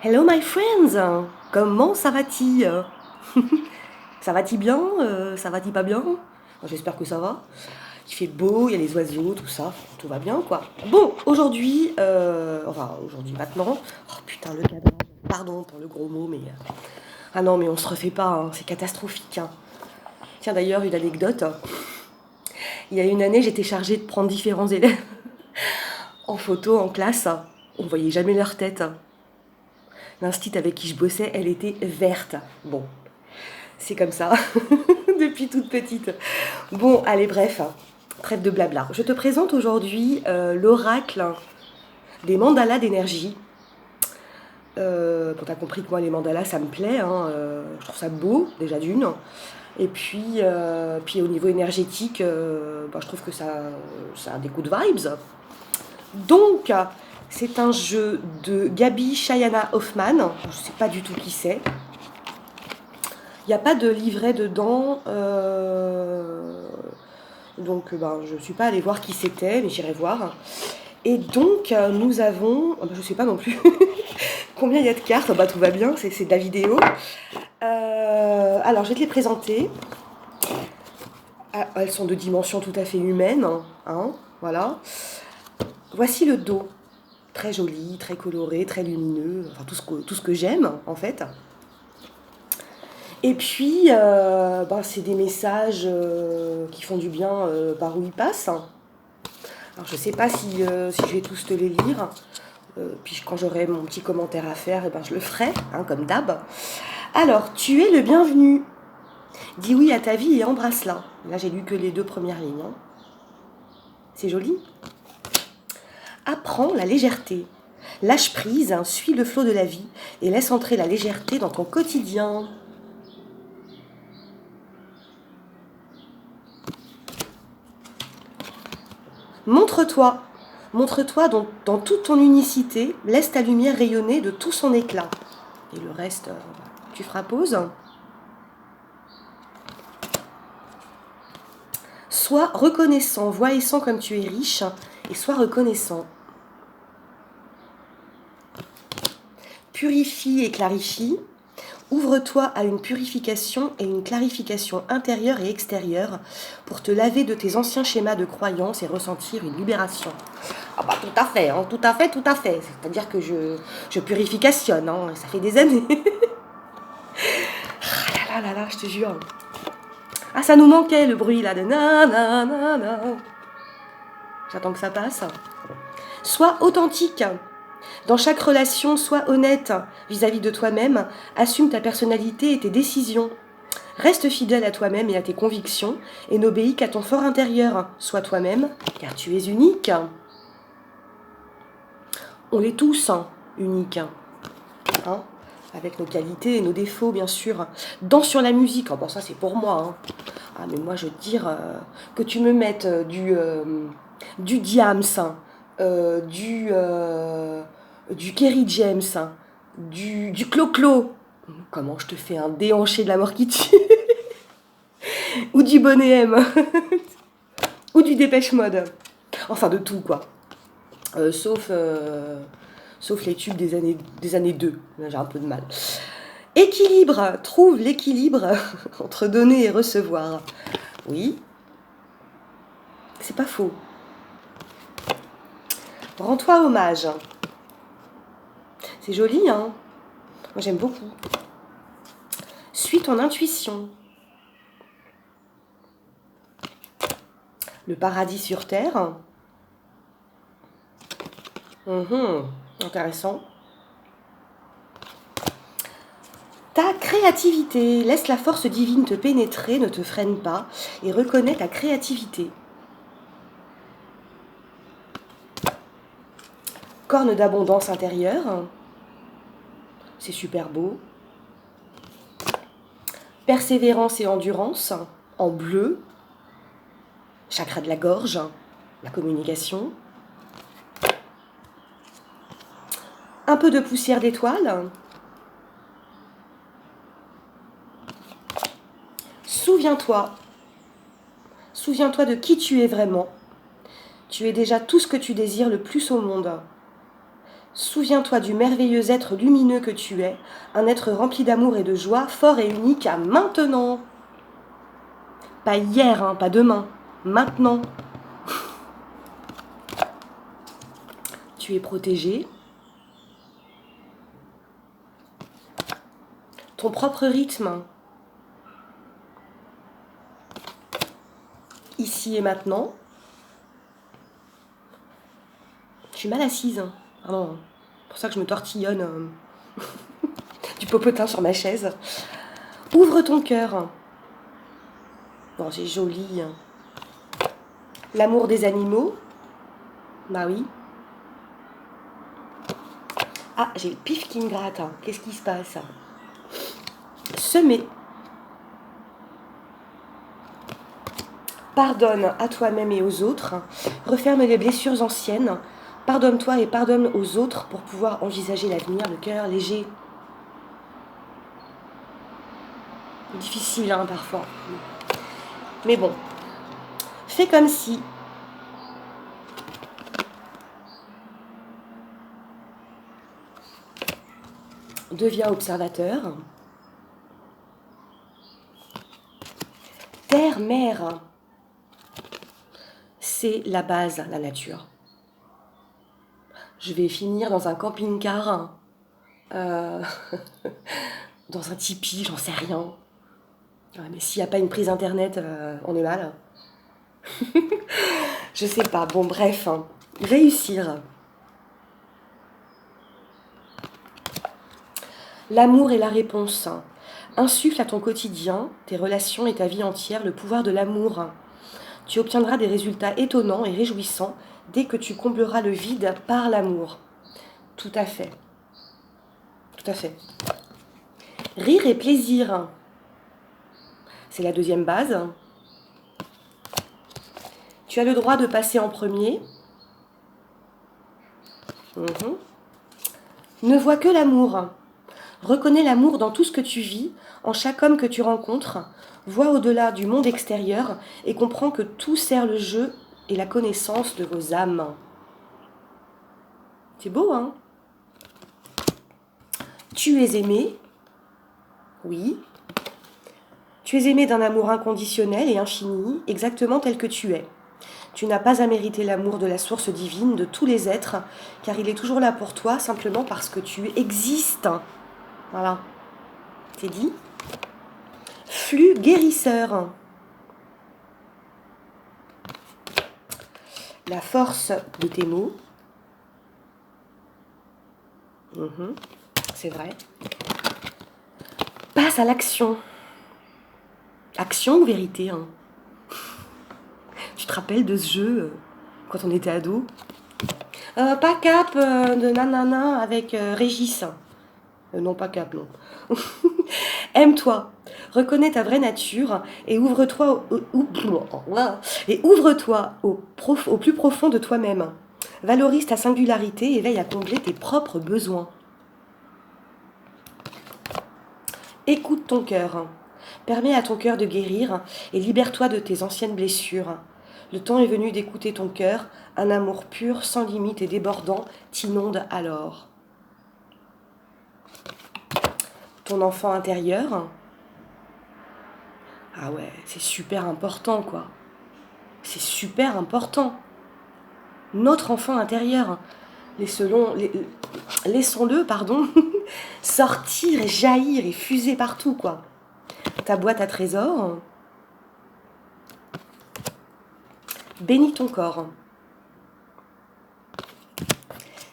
Hello my friends, comment ça va-t-il? Ça va-t-il bien? Ça va-t-il pas bien? J'espère que ça va. Il fait beau, il y a les oiseaux, tout ça, tout va bien quoi. Bon, aujourd'hui, aujourd'hui maintenant, oh putain le cadrage, pardon pour le gros mot, mais ah non mais on se refait pas, hein, c'est catastrophique, hein. Tiens d'ailleurs une anecdote, il y a une année j'étais chargée de prendre différents élèves en photo en classe, on voyait jamais leur tête. L'instit avec qui je bossais, elle était verte. Bon, c'est comme ça, depuis toute petite. Bon, allez, bref, trêve de blabla. Je te présente aujourd'hui l'oracle des mandalas d'énergie. Bon, t'as compris que moi, les mandalas, ça me plaît. Hein, je trouve ça beau, déjà d'une. Et puis au niveau énergétique, je trouve que ça a des coups de vibes. Donc, c'est un jeu de Gabi Chayana Hoffman. Je ne sais pas du tout qui c'est. Il n'y a pas de livret dedans. Donc, je ne suis pas allée voir qui c'était, mais j'irai voir. Et donc, nous avons. Je ne sais pas non plus combien il y a de cartes. Tout va bien, c'est de la vidéo. Alors, je vais te les présenter. Ah, elles sont de dimension tout à fait humaine. Hein, voilà. Voici le dos. Très joli, très coloré, très lumineux. Enfin, tout ce que j'aime, en fait. Et puis, c'est des messages qui font du bien par où ils passent. Alors, je ne sais pas si je vais tous te les lire. Puis quand j'aurai mon petit commentaire à faire, je le ferai, hein, comme d'hab. Alors, tu es le bienvenu. Dis oui à ta vie et embrasse-la. Là, j'ai lu que les deux premières lignes. Hein. C'est joli. Apprends la légèreté. Lâche prise, hein, suis le flot de la vie et laisse entrer la légèreté dans ton quotidien. Montre-toi. Montre-toi dans toute ton unicité. Laisse ta lumière rayonner de tout son éclat. Et le reste, tu feras pause. Sois reconnaissant, voyant comme tu es riche, et sois reconnaissant. Purifie et clarifie. Ouvre-toi à une purification et une clarification intérieure et extérieure pour te laver de tes anciens schémas de croyances et ressentir une libération. Ah tout à fait, hein, tout à fait, tout à fait. C'est-à-dire que je purificationne, hein, ça fait des années. Ah là, je te jure. Ah, ça nous manquait le bruit là de na na na na. J'attends que ça passe. Sois authentique. Dans chaque relation, sois honnête vis-à-vis de toi-même. Assume ta personnalité et tes décisions. Reste fidèle à toi-même et à tes convictions et n'obéis qu'à ton fort intérieur. Sois toi-même, car tu es unique. On l'est tous, hein, uniques. Hein, avec nos qualités et nos défauts, bien sûr. Danse sur la musique, ça c'est pour moi. Hein. Ah, mais moi je veux te dire que tu me mettes du Diams, du Kerry James, du Clo-Clo. Comment je te fais un déhanché de la mort qui tue. Ou du Bonnet M. Ou du Dépêche Mode. Enfin de tout quoi. Sauf les tubes des années 2. Là j'ai un peu de mal. Équilibre. Trouve l'équilibre entre donner et recevoir. Oui. C'est pas faux. Rends-toi hommage. C'est joli, hein? Moi, j'aime beaucoup. Suis ton intuition. Le paradis sur terre. Intéressant. Ta créativité. Laisse la force divine te pénétrer, ne te freine pas et reconnais ta créativité. Corne d'abondance intérieure. C'est super beau. Persévérance et endurance, en bleu. Chakra de la gorge, la communication. Un peu de poussière d'étoile. Souviens-toi. Souviens-toi de qui tu es vraiment. Tu es déjà tout ce que tu désires le plus au monde. Souviens-toi du merveilleux être lumineux que tu es, un être rempli d'amour et de joie, fort et unique à maintenant. Pas hier, hein, pas demain, maintenant. Tu es protégé. Ton propre rythme, ici et maintenant. Je suis mal assise, hein. Pardon, c'est pour ça que je me tortillonne du popotin sur ma chaise. Ouvre ton cœur. Bon, c'est joli. L'amour des animaux. Bah oui. Ah, j'ai le pif qui me gratte. Qu'est-ce qui se passe? Semer. Pardonne à toi-même et aux autres. Referme les blessures anciennes. Pardonne-toi et pardonne aux autres pour pouvoir envisager l'avenir, le cœur léger. Difficile, hein, parfois. Mais bon. Fais comme si. Deviens observateur. Terre, mer. C'est la base, la nature. Je vais finir dans un camping-car, dans un tipi, j'en sais rien. Ouais, mais s'il n'y a pas une prise internet, on est mal. Je sais pas. Bon, bref. Réussir. L'amour est la réponse. Insuffle à ton quotidien, tes relations et ta vie entière le pouvoir de l'amour. Tu obtiendras des résultats étonnants et réjouissants dès que tu combleras le vide par l'amour. Tout à fait. Tout à fait. Rire et plaisir. C'est la deuxième base. Tu as le droit de passer en premier. Ne vois que l'amour. Reconnais l'amour dans tout ce que tu vis, en chaque homme que tu rencontres. Vois au-delà du monde extérieur et comprends que tout sert le jeu et la connaissance de vos âmes. C'est beau, hein? Tu es aimé. Oui. Tu es aimé d'un amour inconditionnel et infini, exactement tel que tu es. Tu n'as pas à mériter l'amour de la source divine de tous les êtres, car il est toujours là pour toi, simplement parce que tu existes. Voilà. C'est dit. Flux guérisseur. La force de tes mots. C'est vrai. Passe à l'action. Action ou vérité, hein? Tu te rappelles de ce jeu quand on était ado? Pas cap de nanana avec Régis. Non, pas cap, non. Aime-toi, reconnais ta vraie nature et ouvre-toi au plus profond de toi-même. Valorise ta singularité et veille à combler tes propres besoins. Écoute ton cœur. Permets à ton cœur de guérir et libère-toi de tes anciennes blessures. Le temps est venu d'écouter ton cœur, un amour pur, sans limite et débordant t'inonde alors. Ton enfant intérieur. Ah ouais, c'est super important, quoi. C'est super important. Notre enfant intérieur. Laissons-le, sortir et jaillir et fuser partout, quoi. Ta boîte à trésors. Bénis ton corps.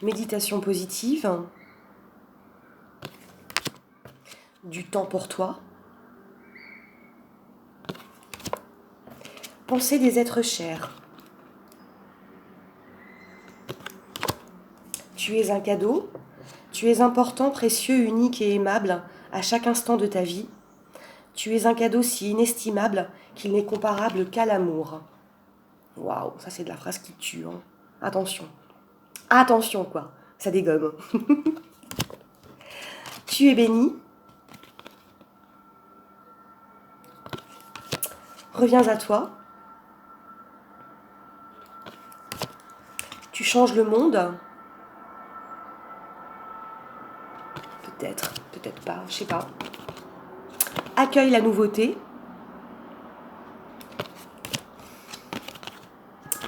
Méditation positive. Du temps pour toi. Pensée des êtres chers. Tu es un cadeau. Tu es important, précieux, unique et aimable à chaque instant de ta vie. Tu es un cadeau si inestimable qu'il n'est comparable qu'à l'amour. Waouh, ça c'est de la phrase qui tue, hein. Attention. Attention, quoi. Ça dégomme. Tu es béni. Reviens à toi. Tu changes le monde. peut-être, peut-être pas, je sais pas. Accueille la nouveauté.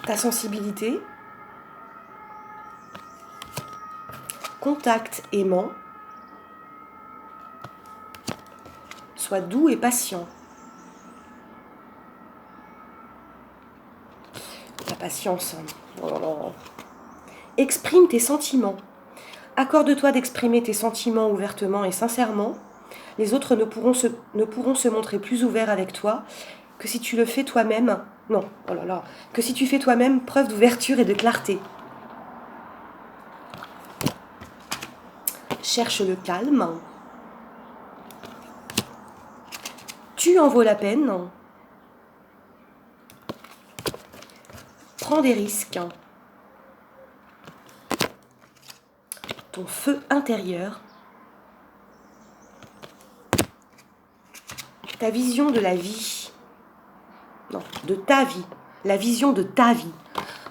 Ta sensibilité. Contact aimant. Sois doux et patient. La patience. Oh là là. Exprime tes sentiments. Accorde-toi d'exprimer tes sentiments ouvertement et sincèrement. Les autres ne pourront se montrer plus ouverts avec toi que si tu le fais toi-même. Non, oh là là. Que si tu fais toi-même preuve d'ouverture et de clarté. Cherche le calme. Tu en vaut la peine. Prends des risques. Ton feu intérieur. Ta vision de la vie. Non, de ta vie. La vision de ta vie.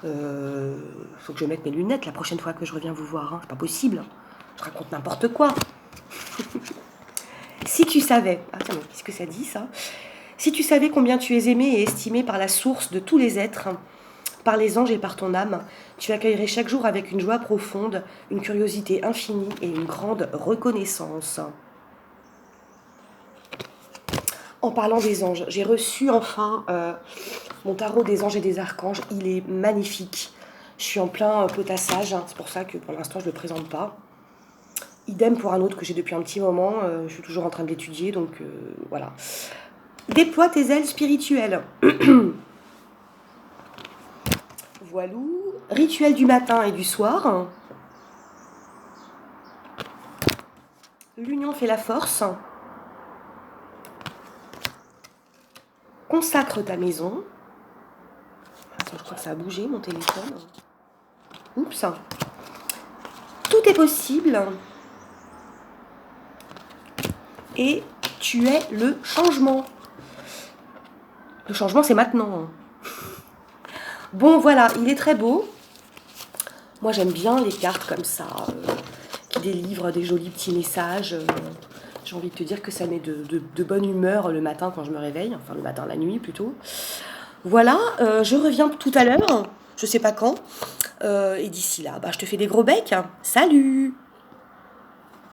Faut que je mette mes lunettes la prochaine fois que je reviens vous voir. Hein. C'est pas possible. Je raconte n'importe quoi. Si tu savais... Ah tiens, mais qu'est-ce que ça dit ça? Si tu savais combien tu es aimé et estimé par la source de tous les êtres, par les anges et par ton âme, tu accueillerais chaque jour avec une joie profonde, une curiosité infinie et une grande reconnaissance. En parlant des anges, j'ai reçu enfin mon tarot des anges et des archanges. Il est magnifique. Je suis en plein potassage, hein. C'est pour ça que pour l'instant je ne le présente pas. Idem pour un autre que j'ai depuis un petit moment. Je suis toujours en train de l'étudier, donc voilà. Déploie tes ailes spirituelles. Voilou. Rituel du matin et du soir. L'union fait la force. Consacre ta maison. Attends, je crois que ça a bougé mon téléphone. Oups. Tout est possible. Et tu es le changement. Le changement, c'est maintenant. Bon, voilà, il est très beau. Moi, j'aime bien les cartes comme ça, qui délivrent des jolis petits messages. J'ai envie de te dire que ça met de bonne humeur le matin quand je me réveille. Enfin, le matin, la nuit plutôt. Voilà, je reviens tout à l'heure. Je sais pas quand. Et d'ici là, je te fais des gros becs. Salut!